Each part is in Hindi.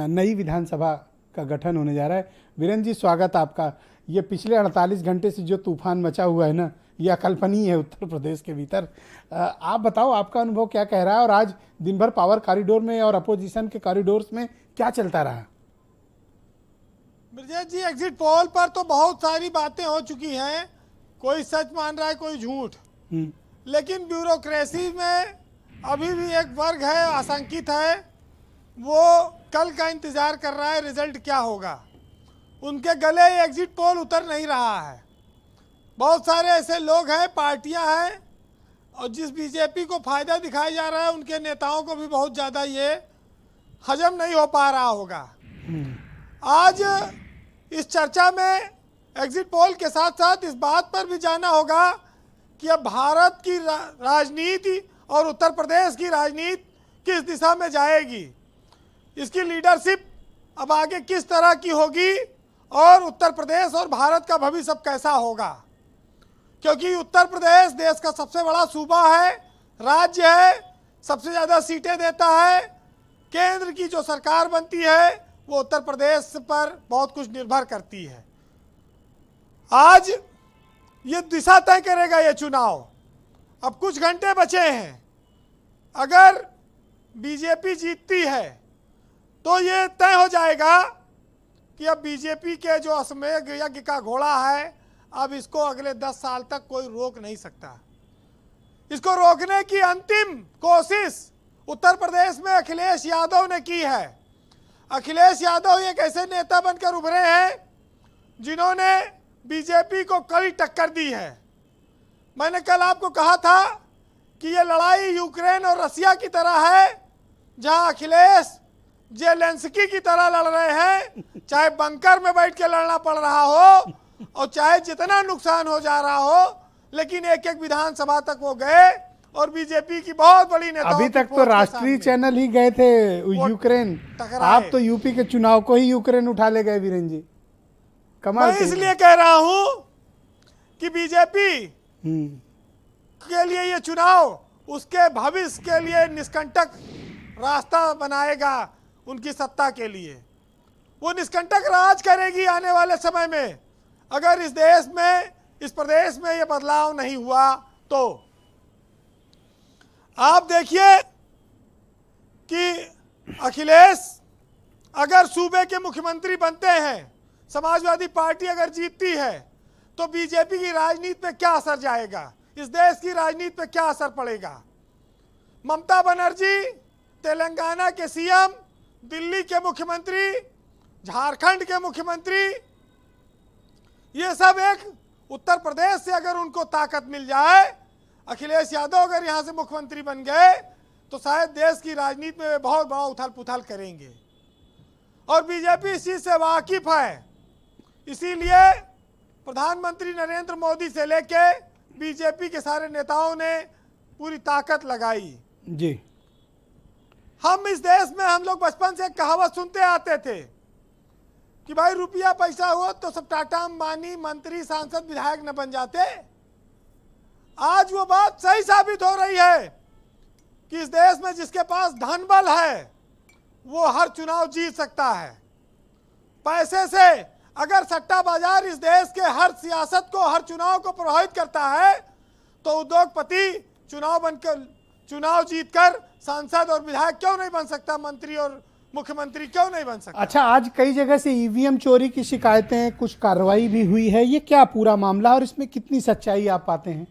नई विधानसभा का गठन होने जा रहा है। वीरेंद्र जी, स्वागत आपका। ये पिछले 48 घंटे से जो तूफान मचा हुआ है ना, ये अकल्पनीय है उत्तर प्रदेश के भीतर। आप बताओ, आपका अनुभव क्या कह रहा है, और आज दिन भर पावर कॉरिडोर में और अपोजिशन के कॉरिडोर्स में क्या चलता रहा? ब्रजेश जी, एग्जिट पोल पर तो बहुत सारी बातें हो चुकी हैं, कोई सच मान रहा है, कोई झूठ। लेकिन ब्यूरोक्रेसी में अभी भी एक वर्ग है, आशंकित है, वो कल का इंतजार कर रहा है रिजल्ट क्या होगा। उनके गले एग्जिट पोल उतर नहीं रहा है। बहुत सारे ऐसे लोग हैं, पार्टियां हैं, और जिस बीजेपी को फायदा दिखाया जा रहा है, उनके नेताओं को भी बहुत ज़्यादा ये हजम नहीं हो पा रहा होगा। आज इस चर्चा में एग्जिट पोल के साथ साथ इस बात पर भी जाना होगा कि अब भारत की राजनीति और उत्तर प्रदेश की राजनीति किस दिशा में जाएगी, इसकी लीडरशिप अब आगे किस तरह की होगी, और उत्तर प्रदेश और भारत का भविष्य अब कैसा होगा। क्योंकि उत्तर प्रदेश देश का सबसे बड़ा सूबा है, राज्य है, सबसे ज़्यादा सीटें देता है। केंद्र की जो सरकार बनती है वो उत्तर प्रदेश पर बहुत कुछ निर्भर करती है। आज ये दिशा तय करेगा ये चुनाव। अब कुछ घंटे बचे हैं। अगर बीजेपी जीतती है तो ये तय हो जाएगा कि अब बीजेपी के जो अश्वमेध यज्ञ का घोड़ा है, अब इसको अगले 10 साल तक कोई रोक नहीं सकता। इसको रोकने की अंतिम कोशिश उत्तर प्रदेश में अखिलेश यादव ने की है। अखिलेश यादव एक ऐसे नेता बनकर उभरे हैं जिन्होंने बीजेपी को कड़ी टक्कर दी है। मैंने कल आपको कहा था कि ये लड़ाई यूक्रेन और रसिया की तरह है, जहां अखिलेश जेलेंस्की की तरह लड़ रहे हैं, चाहे बंकर में बैठ के लड़ना पड़ रहा हो और चाहे जितना नुकसान हो जा रहा हो, लेकिन एक एक विधानसभा तक वो गए और बीजेपी की बहुत बड़ी नेताओं अभी तक तो राष्ट्रीय चैनल ही गए थे यूक्रेन। आप तो यूपी के चुनाव को ही यूक्रेन उठा ले गए वीरेंद्र जी, कमाल। मैं इसलिए कह रहा हूं कि बीजेपी के लिए ये चुनाव उसके भविष्य के लिए निष्कंटक रास्ता बनाएगा। उनकी सत्ता के लिए वो निष्कंटक राज करेगी आने वाले समय में, अगर इस देश में, इस प्रदेश में ये बदलाव नहीं हुआ तो। आप देखिए कि अखिलेश अगर सूबे के मुख्यमंत्री बनते हैं, समाजवादी पार्टी अगर जीतती है, तो बीजेपी की राजनीति पे क्या असर जाएगा, इस देश की राजनीति पे क्या असर पड़ेगा। ममता बनर्जी तेलंगाना के सीएम, दिल्ली के मुख्यमंत्री, झारखंड के मुख्यमंत्री, ये सब एक उत्तर प्रदेश से अगर उनको ताकत मिल जाए, अखिलेश यादव अगर यहाँ से मुख्यमंत्री बन गए, तो शायद देश की राजनीति में बहुत बड़ा उथल पुथल करेंगे। और बीजेपी इस चीज से वाकिफ है, इसीलिए प्रधानमंत्री नरेंद्र मोदी से लेके बीजेपी के सारे नेताओं ने पूरी ताकत लगाई जी। हम इस देश में, हम लोग बचपन से एक कहावत सुनते आते थे कि भाई रुपया पैसा हो तो सब टाटा अंबानी मंत्री सांसद विधायक न बन जाते। आज वो बात सही साबित हो रही है कि इस देश में जिसके पास धन बल है वो हर चुनाव जीत सकता है। पैसे से अगर सट्टा बाजार इस देश के हर सियासत को, हर चुनाव को प्रभावित करता है, तो उद्योगपति चुनाव जीतकर सांसद और विधायक क्यों नहीं बन सकता, मंत्री और मुख्यमंत्री क्यों नहीं बन सकता। अच्छा, आज कई जगह से ईवीएम चोरी की शिकायतें, कुछ कार्रवाई भी हुई है, ये क्या पूरा मामला और इसमें कितनी सच्चाई आप पाते हैं?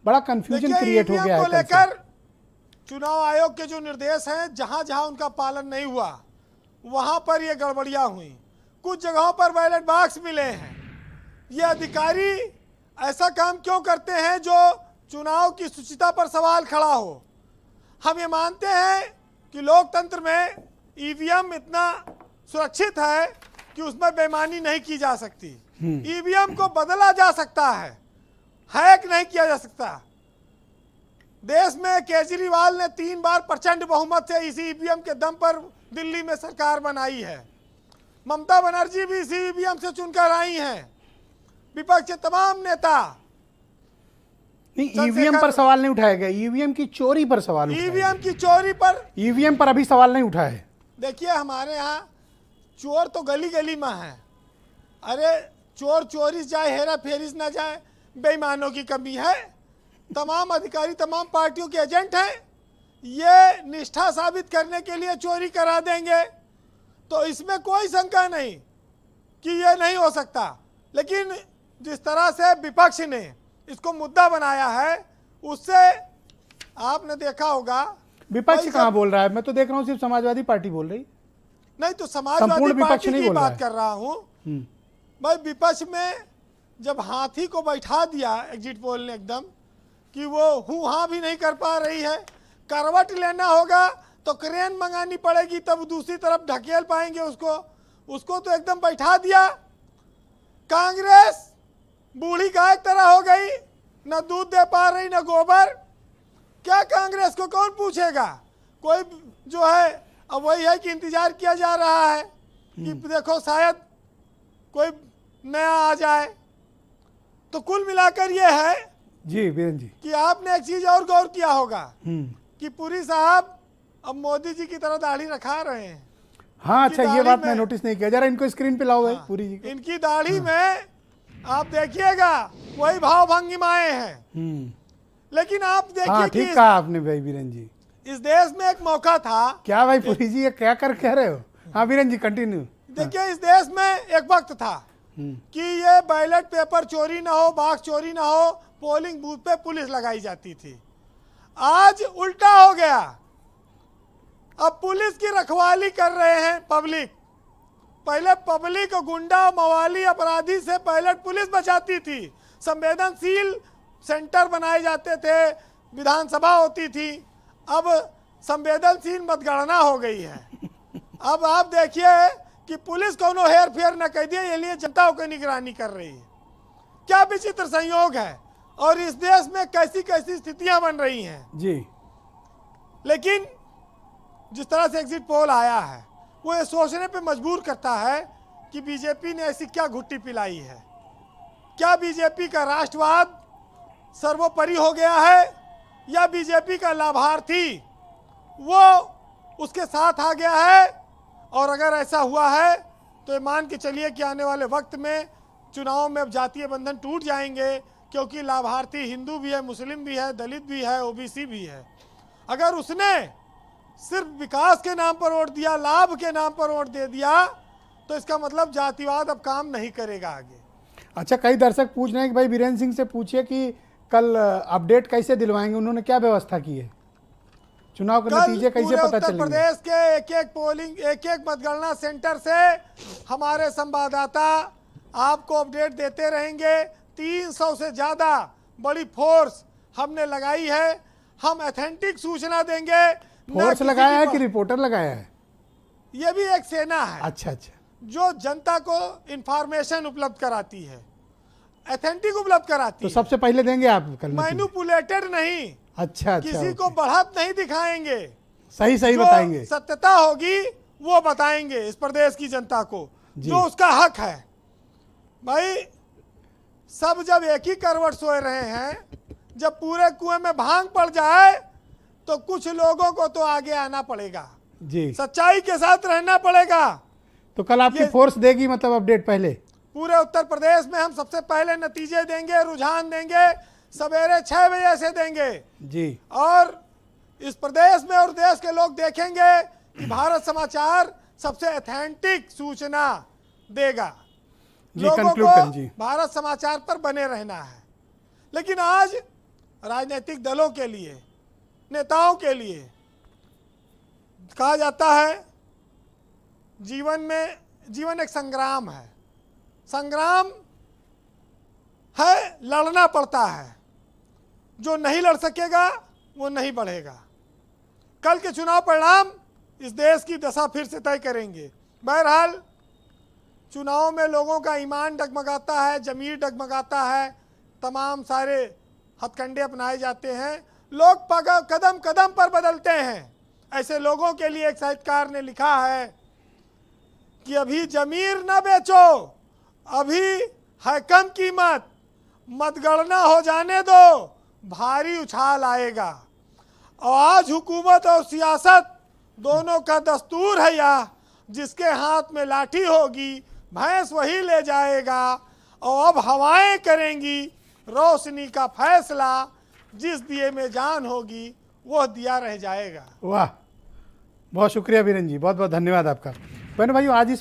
बड़ा कंफ्यूजन क्रिएट हो गया है। लेकर चुनाव आयोग के जो निर्देश हैं, जहां जहां उनका पालन नहीं हुआ वहां पर ये गड़बड़ियां हुई। कुछ जगहों पर बैलेट बॉक्स मिले हैं। ये अधिकारी ऐसा काम क्यों करते हैं जो चुनाव की शुचिता पर सवाल खड़ा हो। हम ये मानते हैं कि लोकतंत्र में ईवीएम इतना सुरक्षित है कि उसमें बेईमानी नहीं की जा सकती। ईवीएम को बदला जा सकता है, हैक नहीं किया जा सकता। देश में केजरीवाल ने 3 बार प्रचंड बहुमत से इसी ईवीएम के दम पर दिल्ली में सरकार बनाई है। ममता बनर्जी भी इसी ईवीएम से चुनकर आई हैं। विपक्ष के तमाम नेता ईवीएम पर सवाल नहीं उठाया गया, ईवीएम की चोरी पर सवाल। ईवीएम की चोरी पर, ईवीएम पर अभी सवाल नहीं उठा है। देखिए हमारे यहाँ चोर तो गली गली में है। अरे चोर चोरी जाए, हेरा फेरी ना जाए, बेईमानों की कमी है। तमाम अधिकारी तमाम पार्टियों के एजेंट हैं। ये निष्ठा साबित करने के लिए चोरी करा देंगे, तो इसमें कोई शंका नहीं कि ये नहीं हो सकता। लेकिन जिस तरह से विपक्ष ने इसको मुद्दा बनाया है, उससे आपने देखा होगा विपक्ष कहाँ बोल रहा है? मैं तो देख रहा हूँ सिर्फ समाजवादी पार्टी बोल रही। नहीं तो संपूर्ण समाजवादी विपक्ष पार्टी नहीं की बोल रहा बात है। कर रहा हूँ। भाई विपक्ष में जब हाथी को बैठा दिया एग्जिट पोल ने एकदम कि वो हूँ हाँ भी नहीं कर पा रही है, करवट लेना होगा तो क्रेन मंगानी पड़ेगी तब दूसरी तरफ ढकेल पाएंगे उसको तो एकदम बैठा दिया। कांग्रेस बूढ़ी गाय तरह हो गई, न दूध दे पा रही न गोबर। क्या कांग्रेस को कौन पूछेगा? कोई जो है अब वही है कि इंतजार किया जा रहा है कि देखो शायद कोई नया आ जाए। तो कुल मिलाकर ये है जी वीरेंद्र जी कि आपने एक चीज और गौर किया होगा कि पुरी साहब अब मोदी जी की तरह दाढ़ी रखा रहे हैं। हाँ अच्छा, ये बात मैं में- नोटिस नहीं किया। जरा इनको स्क्रीन पे लाओ भाई पूरी जी को। इनकी दाढ़ी में आप देखिएगा वही भाव भंगिमाएं हैं। लेकिन आप हाँ देखिए कि ठीक कहा आपने भाई वीरेंद्र जी। इस देश में एक मौका था। क्या भाई पुरी जी, ये क्या कर कह रहे हो? हाँ वीरेंद्र जी कंटिन्यू। देखिए इस देश में एक वक्त था कि ये बैलेट पेपर चोरी ना हो, बाक्स चोरी ना हो, पोलिंग बूथ पे पुलिस लगाई जाती थी। आज उल्टा हो गया। अब पुलिस की रखवाली कर रहे हैं पब्लिक। पहले पब्लिक गुंडा मवाली अपराधी से बैलेट पुलिस बचाती थी। संवेदनशील सेंटर बनाए जाते थे, विधानसभा होती थी। अब संवेदनशील मतगणना हो गई है। अब आप देखिए कि पुलिस कोनो हेर फेर न कर दिए, ये लिए जनता को निगरानी कर रही है। क्या विचित्र संयोग है। और इस देश में कैसी कैसी स्थितियां बन रही हैं। जी लेकिन जिस तरह से एग्जिट पोल आया है वो ये सोचने पे मजबूर करता है कि बीजेपी ने ऐसी क्या घुट्टी पिलाई है। क्या बीजेपी का राष्ट्रवाद सर्वोपरि हो गया है या बीजेपी का लाभार्थी वो उसके साथ आ गया है। और अगर ऐसा हुआ है तो ये मान के चलिए कि आने वाले वक्त में चुनाव में अब जातीय बंधन टूट जाएंगे, क्योंकि लाभार्थी हिंदू भी है, मुस्लिम भी है, दलित भी है, ओबीसी भी है। अगर उसने सिर्फ विकास के नाम पर वोट दिया, लाभ के नाम पर वोट दे दिया, तो इसका मतलब जातिवाद अब काम नहीं करेगा आगे। अच्छा, कई दर्शक पूछ रहे हैं कि भाई वीरेंद्र सिंह से पूछिए कि कल अपडेट कैसे दिलवाएंगे, उन्होंने क्या व्यवस्था की है, चुनाव के नतीजे कैसे पता उत्तर चलेंगे? प्रदेश के एक एक मतगणना सेंटर से हमारे संवाददाता आपको अपडेट देते रहेंगे। 300 से ज्यादा बड़ी फोर्स हमने लगाई है। हम ऑथेंटिक सूचना देंगे। फोर्स लगाया है कि रिपोर्टर लगाया है? ये भी एक सेना है। अच्छा अच्छा, जो जनता को इंफॉर्मेशन उपलब्ध कराती है, ऑथेंटिक उपलब्ध कराती तो है। सबसे पहले देंगे आप कल नतीजे? मैनिपुलेटेड नहीं, अच्छा अच्छा, किसी को ओके। बढ़त नहीं दिखाएंगे। सही सही जो बताएंगे। सत्यता होगी वो बताएंगे इस प्रदेश की जनता को, जो उसका हक है। भाई सब जब एक ही करवट सोए रहे हैं, जब पूरे कुएं में भांग पड़ जाए तो कुछ लोगों को तो आगे आना पड़ेगा, जी, सच्चाई के साथ रहना पड़ेगा। तो कल आपकी फोर्स देगी मतलब अपडेट पहले? पूरे उत्तर प्रदेश में हम सबसे पहले नतीजे देंगे, रुझान देंगे, सवेरे 6 बजे से देंगे जी, और इस प्रदेश में और देश के लोग देखेंगे कि भारत समाचार सबसे ऑथेंटिक सूचना देगा। जी, लोगों कंक्लूड करें जी। को भारत समाचार पर बने रहना है। लेकिन आज राजनीतिक दलों के लिए, नेताओं के लिए कहा जाता है जीवन एक संग्राम है। संग्राम है, लड़ना पड़ता है। जो नहीं लड़ सकेगा वो नहीं बढ़ेगा। कल के चुनाव परिणाम इस देश की दशा फिर से तय करेंगे। बहरहाल चुनाव में लोगों का ईमान डगमगाता है, जमीर डगमगाता है, तमाम सारे हथकंडे अपनाए जाते हैं, लोग कदम कदम पर बदलते हैं। ऐसे लोगों के लिए एक साहित्यकार ने लिखा है कि अभी जमीर न बेचो, अभी है कम कीमत, मतगणना हो जाने दो, भारी उछाल आएगा। और आज हुकूमत और सियासत दोनों का दस्तूर है यह, जिसके हाथ में लाठी होगी भैंस वही ले जाएगा। और अब हवाएं करेंगी रोशनी का फैसला, जिस दिए में जान होगी वह दिया रह जाएगा। वाह, बहुत शुक्रिया वीरेंद्र जी, बहुत बहुत धन्यवाद आपका। बहनों भाइयों, आज इस